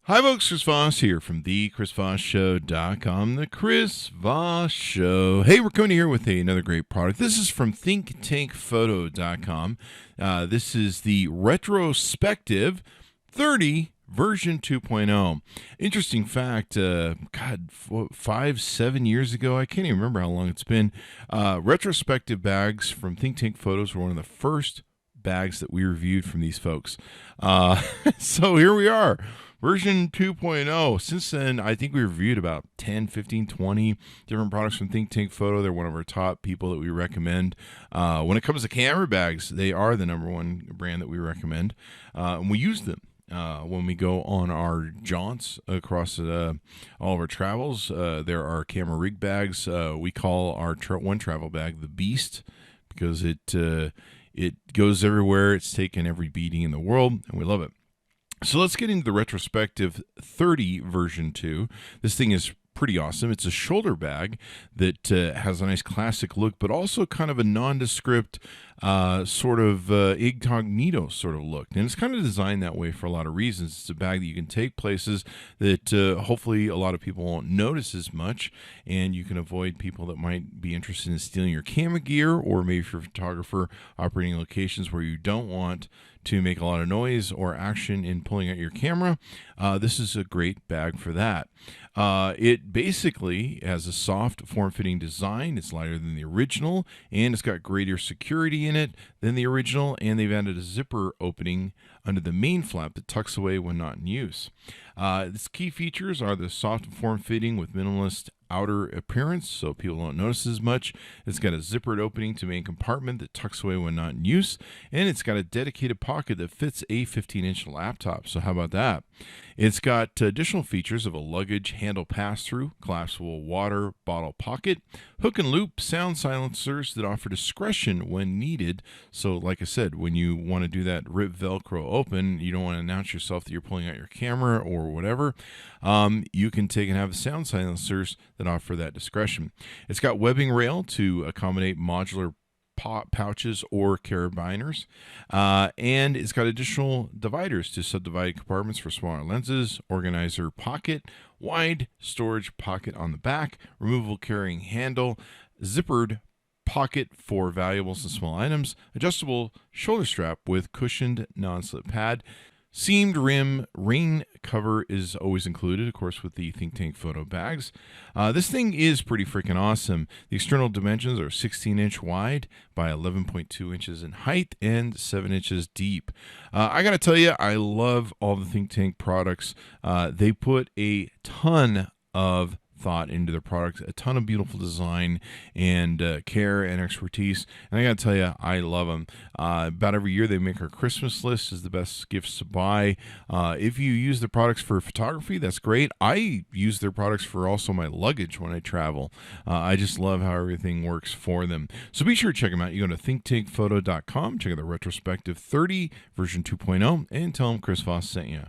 Hi folks, Chris Voss here from the chrisvossshow.com, the Chris Voss Show. Hey, we're coming here with another great product. This is from thinktankphoto.com. This is the Retrospective 30 version 2.0. Interesting fact, 5-7 years ago, I can't even remember how long it's been, retrospective bags from Think Tank Photos were one of the first bags that we reviewed from these folks. So here we are. Version 2.0. Since then, I think we reviewed about 10, 15, 20 different products from Think Tank Photo. They're one of our top people that we recommend. When it comes to camera bags, they are the number one brand that we recommend. And we use them when we go on our jaunts across all of our travels. There are camera rig bags. We call our one travel bag the Beast because it goes everywhere. It's taken every beating in the world, and we love it. So let's get into the Retrospective 30 version 2. This thing is pretty awesome. It's a shoulder bag that has a nice classic look, but also kind of a nondescript sort of incognito sort of look. And it's kind of designed that way for a lot of reasons. It's a bag that you can take places that hopefully a lot of people won't notice as much, and you can avoid people that might be interested in stealing your camera gear, or maybe if you're a photographer operating locations where you don't want to make a lot of noise or action in pulling out your camera. This is a great bag for that. It basically has a soft, form-fitting design. It's lighter than the original, and it's got greater security in it than the original, and they've added a zipper opening under the main flap that tucks away when not in use. Its key features are the soft and form-fitting with minimalist outer appearance, so people don't notice as much. It's got a zippered opening to main compartment that tucks away when not in use, and it's got a dedicated pocket that fits a 15-inch laptop, so how about that? It's got additional features of a luggage handle pass-through, collapsible water bottle pocket, hook and loop sound silencers that offer discretion when needed. So like I said, when you want to do that rip Velcro open, you don't want to announce yourself that you're pulling out your camera or whatever, you can take and have the sound silencers that offer that discretion. It's got webbing rail to accommodate modular pouches or carabiners, and it's got additional dividers to subdivide compartments for smaller lenses, organizer pocket, wide storage pocket on the back, removable carrying handle, zippered pocket for valuables and small items, adjustable shoulder strap with cushioned non-slip pad. Seamed rim rain cover is always included, of course, with the Think Tank Photo bags. This thing is pretty freaking awesome. The external dimensions are 16-inch wide by 11.2 inches in height and 7 inches deep. I got to tell you, I love all the Think Tank products. They put a ton of thought into their products, a ton of beautiful design and care and expertise, and I gotta tell you, I love them. About every year they make our Christmas list as the best gifts to buy. If you use the products for photography, that's great. I use their products for also my luggage when I travel. I just love how everything works for them. So be sure to check them out. You go to thinktankphoto.com, check out the Retrospective 30 version 2.0, and tell them Chris Voss sent you.